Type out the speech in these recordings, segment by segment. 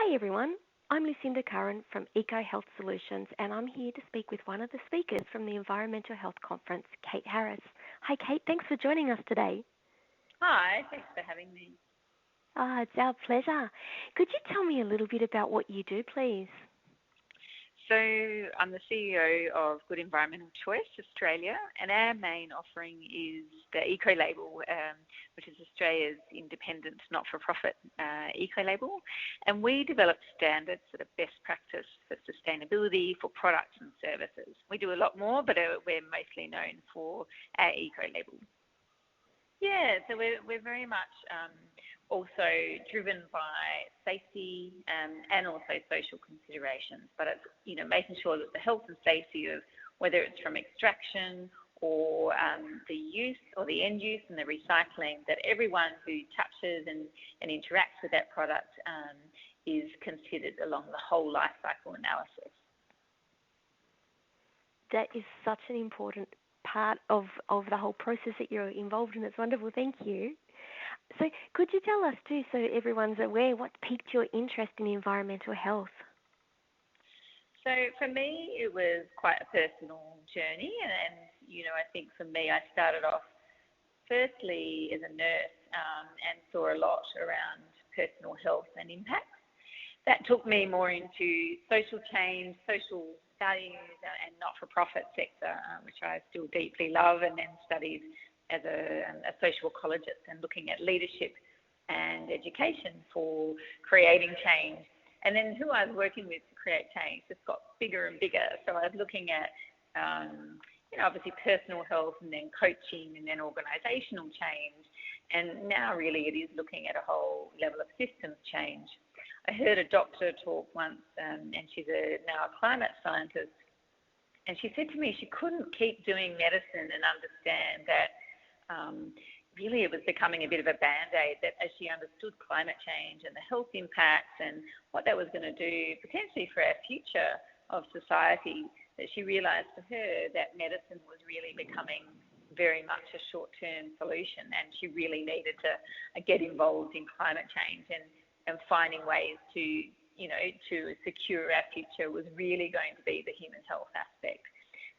Hi everyone, I'm Lucinda Curran from Eco Health Solutions and I'm here to speak with one of the speakers from the Environmental Health Conference, Kate Harris. Hi Kate, thanks for joining us today. Hi, thanks for having me. It's our pleasure. Could you tell me a little bit about what you do, please? So I'm the CEO of Good Environmental Choice Australia, and our main offering is the Eco Label, which is Australia's independent not-for-profit Eco Label. And we develop standards that are best practice for sustainability for products and services. We do a lot more, but we're mostly known for our Eco Label. Yeah, so we're very much also driven by safety and also social considerations. But it's making sure that the health and safety of whether it's from extraction or the use or the end use and the recycling, that everyone who touches and interacts with that product is considered along the whole life cycle analysis. That is such an important part of the whole process that you're involved in. It's wonderful. Thank you. So could you tell us too, so everyone's aware, what piqued your interest in environmental health? So for me, it was quite a personal journey. And I think for me, I started off firstly as a nurse and saw a lot around personal health and impact. That took me more into social change, social values and not-for-profit sector, which I still deeply love, and then studied as a social ecologist and looking at leadership and education for creating change. And then who I was working with to create change just got bigger and bigger. So I was looking at, obviously personal health and then coaching and then organisational change. And now really it is looking at a whole level of systems change. I heard a doctor talk once, and she's now a climate scientist, and she said to me she couldn't keep doing medicine and understand that really it was becoming a bit of a band-aid, that as she understood climate change and the health impacts and what that was going to do potentially for our future of society, that she realised for her that medicine was really becoming very much a short-term solution, and she really needed to get involved in climate change and finding ways to secure our future was really going to be the human health aspect.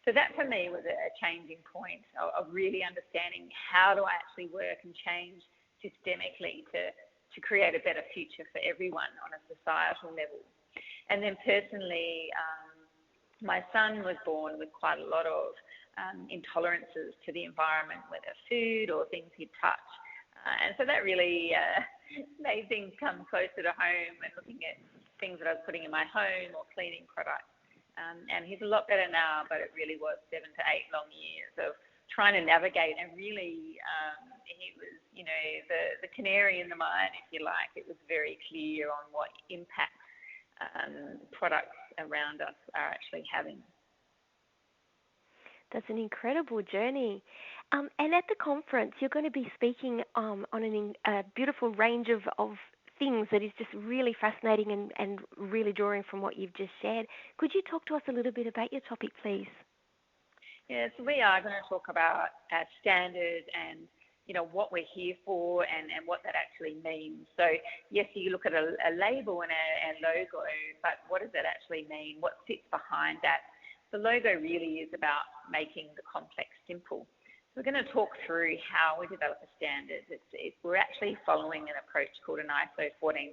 So that for me was a changing point of really understanding how do I actually work and change systemically to create a better future for everyone on a societal level. And then personally, my son was born with quite a lot of intolerances to the environment, whether food or things he'd touch. And so that really made things come closer to home and looking at things that I was putting in my home or cleaning products. And he's a lot better now, but it really was 7 to 8 long years of trying to navigate. And really, he was, the canary in the mine, if you like. It was very clear on what impact products around us are actually having. That's an incredible journey. And at the conference, you're going to be speaking on a beautiful range of things that is just really fascinating and really drawing from what you've just shared. Could you talk to us a little bit about your topic, please? Yes, we are going to talk about our standards and what we're here for and what that actually means. So yes, you look at a label and a logo, but what does that actually mean? What sits behind that? The logo really is about making the complex simple. So we're going to talk through how we develop a standard. We're actually following an approach called an ISO 14024,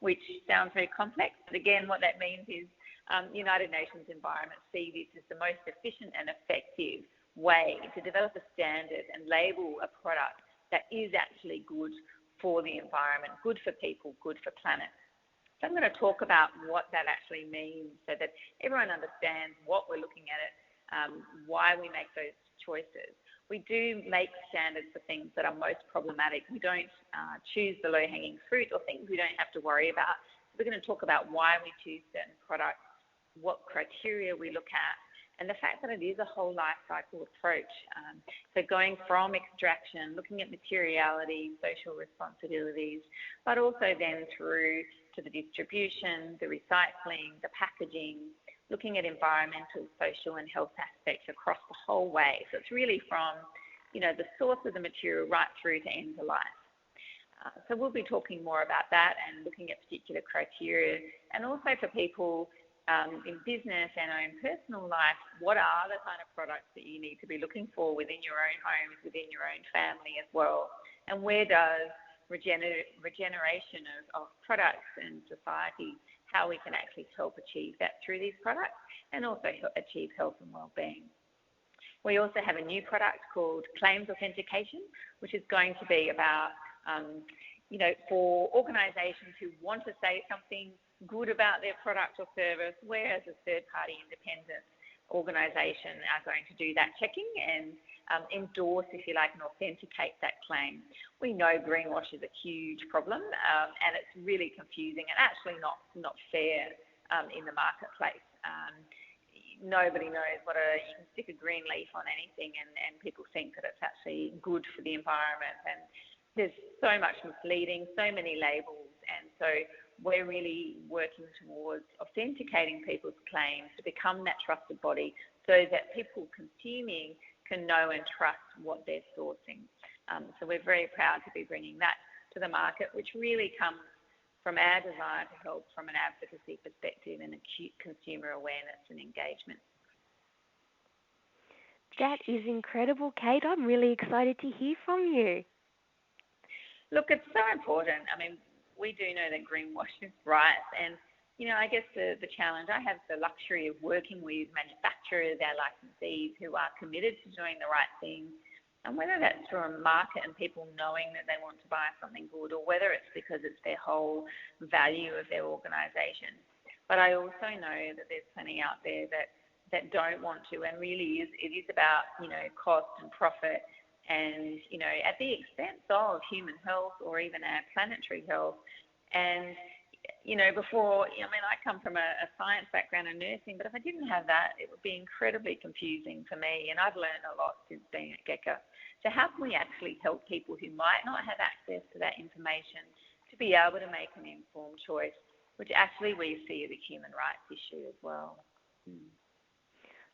which sounds very complex. But again, what that means is United Nations Environment see this as the most efficient and effective way to develop a standard and label a product that is actually good for the environment, good for people, good for planet. So I'm going to talk about what that actually means so that everyone understands what we're looking at it, why we make those choices. We do make standards for things that are most problematic. We don't choose the low-hanging fruit or things we don't have to worry about. We're going to talk about why we choose certain products, what criteria we look at, and the fact that it is a whole life cycle approach. So going from extraction, looking at materiality, social responsibilities, but also then through to the distribution, the recycling, the packaging, looking at environmental, social and health aspects across the whole way. So it's really from, the source of the material right through to end of life. So we'll be talking more about that and looking at particular criteria, and also for people in business and in personal life, what are the kind of products that you need to be looking for within your own homes, within your own family as well, and where does regeneration of products and society, how we can actually help achieve that through these products and also achieve health and well-being. We also have a new product called Claims Authentication, which is going to be about for organisations who want to say something good about their product or service, where as a third-party independent organisation are going to do that checking and endorse, if you like, and authenticate that claim. We know greenwash is a huge problem, and it's really confusing and actually not fair in the marketplace. Nobody knows you can stick a green leaf on anything and people think that it's actually good for the environment, and there's so much misleading, so many labels, and so we're really working towards authenticating people's claims to become that trusted body so that people consuming can know and trust what they're sourcing. So we're very proud to be bringing that to the market, which really comes from our desire to help from an advocacy perspective and acute consumer awareness and engagement. That is incredible, Kate. I'm really excited to hear from you. Look, it's so important. I mean, we do know that greenwash is right. And, I guess the challenge, I have the luxury of working with manufacturers, our licensees who are committed to doing the right thing. And whether that's through a market and people knowing that they want to buy something good, or whether it's because it's their whole value of their organisation. But I also know that there's plenty out there that don't want to, and really it is about, cost and profit and, at the expense of human health or even our planetary health. And, I come from a science background in nursing, but if I didn't have that, it would be incredibly confusing for me. And I've learned a lot since being at GECA. So how can we actually help people who might not have access to that information to be able to make an informed choice, which actually we see as a human rights issue as well.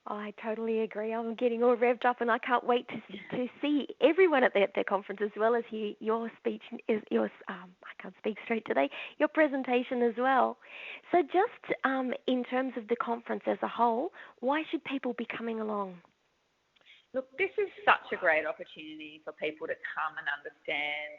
I totally agree. I'm getting all revved up, and I can't wait to see everyone at the conference, as well as hear your speech. I can't speak straight today. Your presentation as well. So, just in terms of the conference as a whole, why should people be coming along? Look, this is such a great opportunity for people to come and understand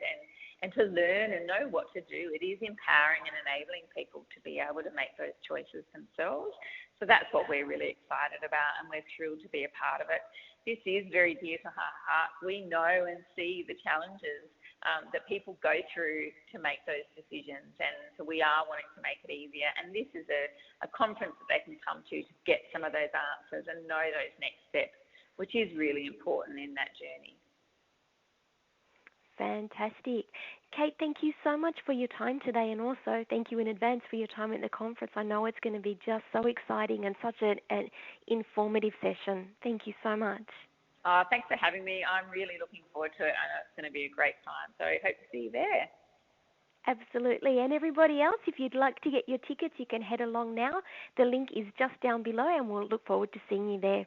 and to learn and know what to do. It is empowering and enabling people to be able to make those choices themselves. So that's what we're really excited about, and we're thrilled to be a part of it. This is very dear to our heart. We know and see the challenges that people go through to make those decisions, and so we are wanting to make it easier. And this is a conference that they can come to get some of those answers and know those next steps, which is really important in that journey. Fantastic. Kate, thank you so much for your time today, and also thank you in advance for your time at the conference. I know it's going to be just so exciting and such an informative session. Thank you so much. Thanks for having me. I'm really looking forward to it. I know it's going to be a great time, so I hope to see you there. Absolutely. And everybody else, if you'd like to get your tickets, you can head along now. The link is just down below, and we'll look forward to seeing you there.